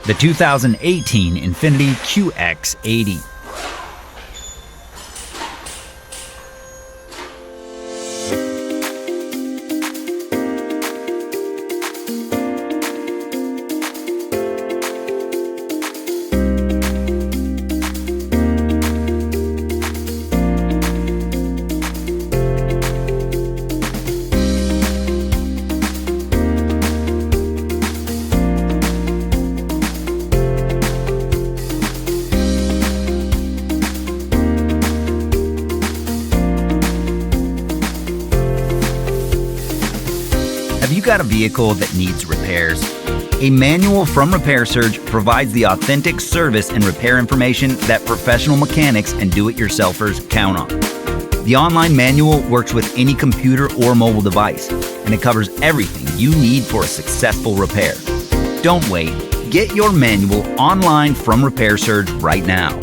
the 2018 Infiniti QX80. Have you got a vehicle that needs repairs? A manual from Repair Surge provides the authentic service and repair information that professional mechanics and do-it-yourselfers count on. The online manual works with any computer or mobile device, and it covers everything you need for a successful repair. Don't wait. Get your manual online from Repair Surge right now.